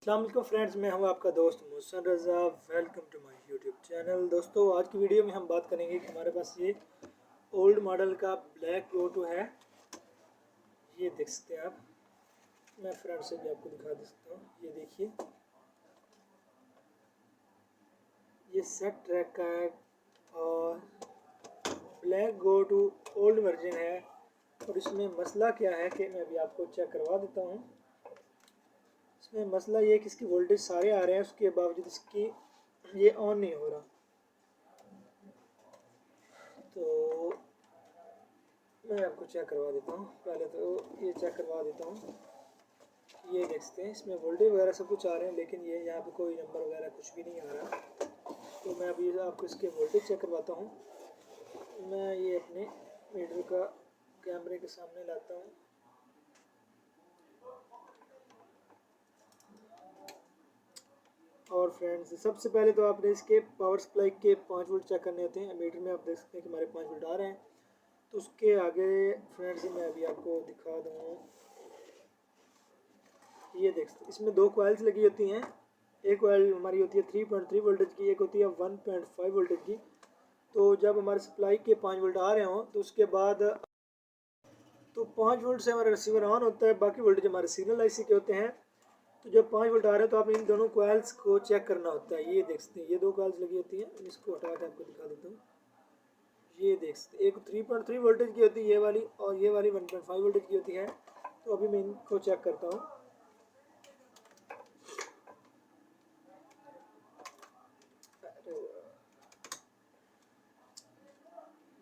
अस्सलाम वालेकुम फ्रेंड्स, मैं हूं आपका दोस्त Mohsin Raza. Welcome to my YouTube channel. दोस्तों, आज की वीडियो में हम बात करेंगे कि हमारे पास ये ओल्ड मॉडल का ब्लैक GoTo है। ये देख सकते हैं आप। मैं फ्रंट से भी आपको दिखा दे सकता हूँ। ये देखिए, ये सेट ट्रैक का है और ब्लैक GoTo ओल्ड वर्जन है। और इसमें मसला क्या है कि मैं अभी आपको चेक करवा देता हूँ। इसमें मसला ये है कि इसकी वोल्टेज सारे आ रहे हैं, उसके बावजूद इसकी ये ऑन नहीं हो रहा। तो मैं आपको चेक करवा देता हूँ। पहले तो ये चेक करवा देता हूँ। ये देख सकते हैं, इसमें वोल्टेज वगैरह सब कुछ आ रहे हैं, लेकिन ये यहाँ पे कोई नंबर वगैरह कुछ भी नहीं आ रहा। तो मैं अभी आपको इसके वोल्टेज चेक करवाता हूँ। मैं ये अपने मीटर का कैमरे के सामने लाता हूँ। और फ्रेंड्स, सबसे पहले तो आपने इसके पावर सप्लाई के 5 वोल्ट चेक करने होते हैं। मीटर में आप देख सकते हैं कि हमारे 5 वोल्ट आ रहे हैं। तो उसके आगे फ्रेंड्स मैं अभी आपको दिखा दूँ। ये देख सकते, इसमें 2 कॉइल्स लगी होती हैं। एक कॉइल हमारी होती है 3.3 वोल्टेज की, एक होती है 1.5 वोल्टेज की। तो जब हमारे सप्लाई के 5 वोल्ट आ रहे हों तो उसके बाद तो 5 वोल्ट से हमारा रिसीवर ऑन होता है। बाकी वोल्टेज हमारे सिग्नल आईसी के होते हैं। तो जब 5 वोल्ट आ रहे हैं तो आपने इन दोनों कॉइल्स को चेक करना होता है। ये देख सकते हैं, ये 2 कॉइल्स लगी होती हैं। इसको हटा के आपको दिखा देता हूँ। ये देख सकते हैं, एक 3.3 वोल्टेज की होती है ये वाली, और ये वाली 1.5 वोल्टेज की होती है। तो अभी मैं इनको चेक करता हूँ।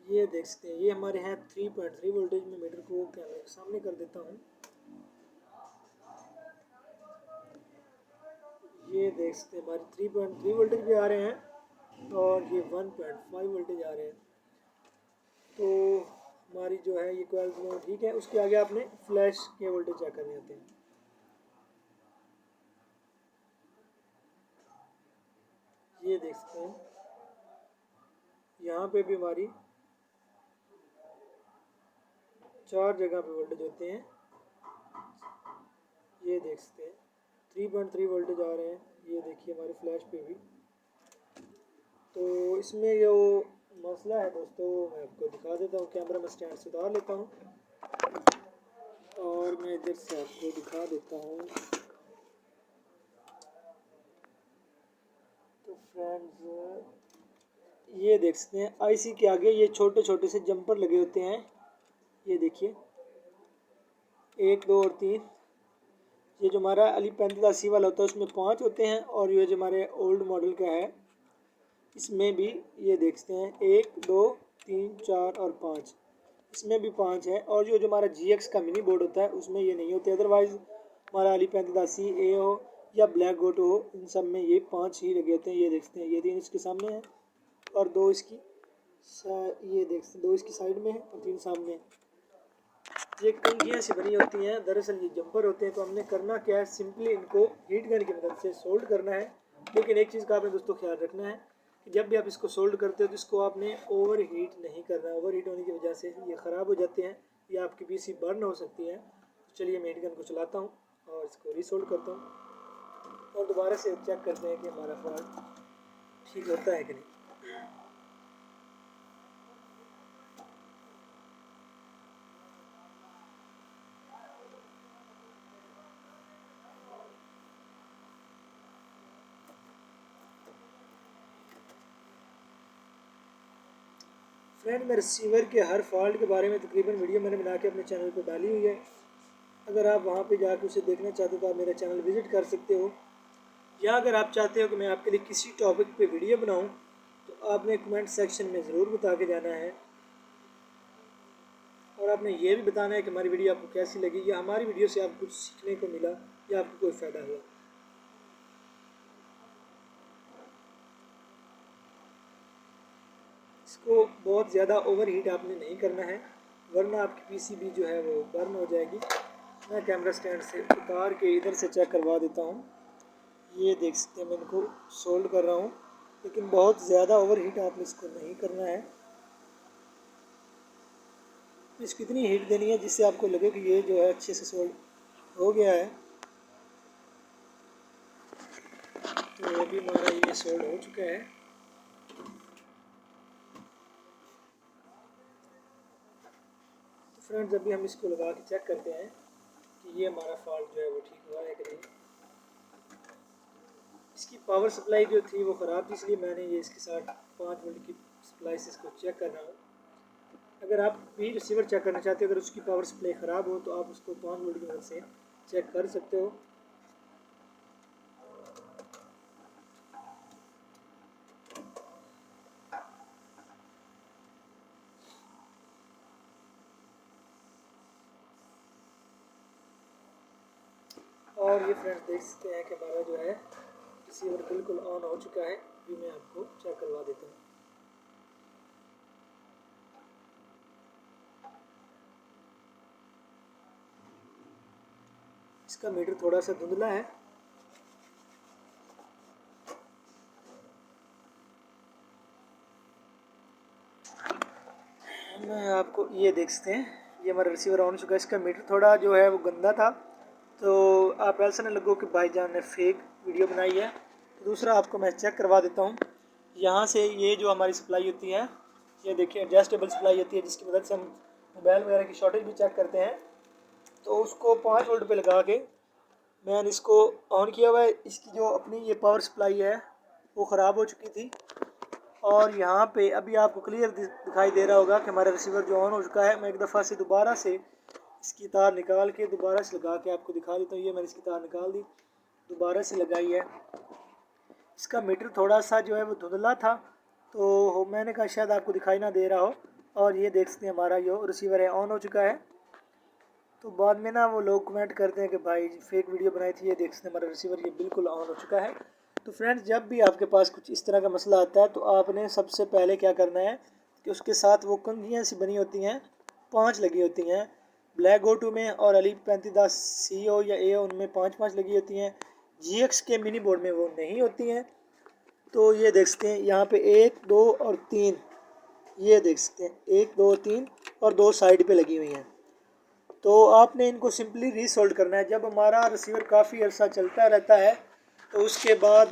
ये देख सकते हैं, ये हमारे हैं 3.3 वोल्टेज में। मीटर को कैमरे के सामने कर देता हूँ। ये देख सकते हैं, हमारे 3.3 वोल्टेज भी आ रहे हैं और ये 1.5 वोल्टेज आ रहे हैं। तो हमारी जो है ये कॉइल ठीक है। उसके आगे आपने फ्लैश के वोल्टेज चेक करने होते हैं। ये देख सकते हैं, यहाँ पे भी हमारी 4 जगह पे वोल्टेज होते हैं। ये देख सकते हैं, 3.3 वोल्टेज आ रहे हैं। ये देखिए हमारे फ्लैश पे भी। तो इसमें जो मसला है दोस्तों, मैं आपको दिखा देता हूँ। कैमरा में स्टैंड से उतार लेता हूँ और मैं इधर से आपको दिखा देता हूँ। तो फ्रेंड्स, ये देख सकते हैं, आईसी के आगे ये छोटे छोटे से जंपर लगे होते हैं। ये देखिए, 1, 2 और 3। ये जो हमारा अली 3580 वाला होता है उसमें 5 होते हैं, और ये जो हमारे ओल्ड मॉडल का है इसमें भी ये देखते हैं 1, 2, 3, 4 और 5। इसमें भी 5 है। और जो हमारा GX का मिनी बोर्ड होता है उसमें ये नहीं होते। अदरवाइज़ हमारा अली 3580 ए हो या ब्लैक GoTo हो, इन सब में ये 5 ही लगे होते हैं। ये देखते हैं, ये 3 इसके सामने है और 2 इसकी ये देखते हैं, 2 इसकी साइड में है और 3 सामने है। ये कंघियाँ सी बनी होती हैं, दरअसल ये जंपर होते हैं। तो हमने करना क्या है, सिंपली इनको हीट गन की मदद से सोल्ड करना है। लेकिन एक चीज़ का आपने दोस्तों ख्याल रखना है कि जब भी आप इसको सोल्ड करते हो तो इसको आपने ओवर हीट नहीं करना है। ओवर हीट होने की वजह से ये ख़राब हो जाते हैं या आपकी PC बर्न हो सकती है। तो चलिए मैं हीट गन को चलाता हूँ और इसको रीसोल्ड करता हूँ और दोबारा से चेक करते हैं कि हमारा फॉल्ट ठीक होता है कि नहीं। फ्रेंड, मैं रिसीवर के हर फॉल्ट के बारे में तकरीबन वीडियो मैंने बना के अपने चैनल पर डाली हुई है। अगर आप वहाँ पे जाकर उसे देखना चाहते हो तो आप मेरा चैनल विज़िट कर सकते हो। या अगर आप चाहते हो कि मैं आपके लिए किसी टॉपिक पे वीडियो बनाऊँ तो आपने कमेंट सेक्शन में ज़रूर बता के जाना है। और आपने ये भी बताना है कि हमारी वीडियो आपको कैसी लगी, या हमारी वीडियो से आपको कुछ सीखने को मिला या आपको कोई फ़ायदा हुआ। इसको बहुत ज़्यादा ओवर हीट आपने नहीं करना है, वरना आपकी PCB जो है वो बर्न हो जाएगी। मैं कैमरा स्टैंड से उतार के इधर से चेक करवा देता हूँ। ये देख सकते हैं, मैं इनको सोल्ड कर रहा हूँ, लेकिन बहुत ज़्यादा ओवर हीट आपने इसको नहीं करना है। इसको इतनी हीट देनी है जिससे आपको लगे कि ये जो है अच्छे से सोल्ड हो गया है। तो अभी हमारा ये सोल्ड हो चुका है। तो फ्रेंड्स अभी हम इसको लगा के चेक करते हैं कि ये हमारा फॉल्ट जो है वो ठीक हुआ है कि नहीं। इसकी पावर सप्लाई जो थी वो ख़राब थी, इसलिए मैंने ये इसके साथ 5 वोल्ट की सप्लाई से इसको चेक कर रहा हूँ। अगर आप भी रिसीवर चेक करना चाहते हो, अगर उसकी पावर सप्लाई ख़राब हो तो आप उसको 5 वोल्ट की मदद से चेक कर सकते हो। और ये फ्रेंड्स देख सकते हैं कि हमारा जो है रिसीवर बिल्कुल ऑन हो चुका है। अभी मैं आपको चेक करवा देता हूँ। इसका मीटर थोड़ा सा धुंधला है। मैं आपको ये देख सकते हैं, ये हमारा रिसीवर ऑन हो चुका है। इसका मीटर थोड़ा जो है वो गंदा था, तो आप ऐसा नहीं लगो कि भाईजान ने फेक वीडियो बनाई है। तो दूसरा आपको मैं चेक करवा देता हूँ। यहाँ से ये जो हमारी सप्लाई होती है, ये देखिए एडजस्टेबल सप्लाई होती है, जिसकी मदद से हम मोबाइल वगैरह की शॉर्टेज भी चेक करते हैं। तो उसको 5 वोल्ट पे लगा के मैंने इसको ऑन किया हुआ है। इसकी जो अपनी ये पावर सप्लाई है वो ख़राब हो चुकी थी, और यहाँ पे अभी आपको क्लियर दिखाई दे रहा होगा कि हमारा रिसीवर जो ऑन हो चुका है। मैं एक दफ़ा से दोबारा से इसकी तार निकाल के दोबारा से लगा के आपको दिखा देता हूँ। ये मैंने इसकी तार निकाल दी, दोबारा से लगाई है। इसका मीटर थोड़ा सा जो है वो धुंधला था, तो मैंने कहा शायद आपको दिखाई ना दे रहा हो। और ये देख सकते हैं हमारा जो रिसीवर है ऑन हो चुका है। तो बाद में ना वो लोग कमेंट करते हैं कि भाई फेक वीडियो बनाई थी। ये देख सकते हैं हमारा रिसीवर ये बिल्कुल ऑन हो चुका है। तो फ्रेंड्स जब भी आपके पास कुछ इस तरह का मसला आता है तो आपने सबसे पहले क्या करना है कि उसके साथ वो कंघियाँ सी बनी होती हैं, 5 लगी होती हैं। ब्लैक GoTo में और अली 3510 CO या AO उनमें 5 लगी होती हैं। GX के मिनी बोर्ड में वो नहीं होती हैं। तो ये देख सकते हैं यहाँ पे 1 2 और 3, ये देख सकते हैं 1 2 3 और 2 साइड पे लगी हुई हैं। तो आपने इनको सिंपली रीसोल्ड करना है। जब हमारा रिसीवर काफ़ी अर्सा चलता रहता है तो उसके बाद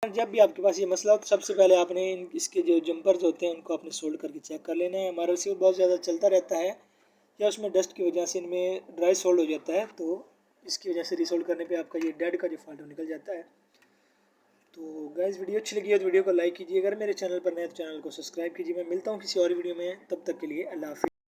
जब भी आपके पास ये मसला हो तो सबसे पहले आपने इसके जो जंपर्स होते हैं उनको आपने सोल्ड करके चेक कर लेना है। हमारा रिसीवर बहुत ज़्यादा चलता रहता है या उसमें डस्ट की वजह से इनमें ड्राई सोल्ड हो जाता है, तो इसकी वजह से रीसोल्ड करने पे आपका ये डेड का जो फॉल्ट निकल जाता है। तो गाइस वीडियो अच्छी लगी है तो वीडियो को लाइक कीजिए। अगर मेरे चैनल पर नए तो चैनल को सब्सक्राइब कीजिए। मैं मिलता हूँ किसी और वीडियो में, तब तक के लिए अल्लाह हाफ़िज़।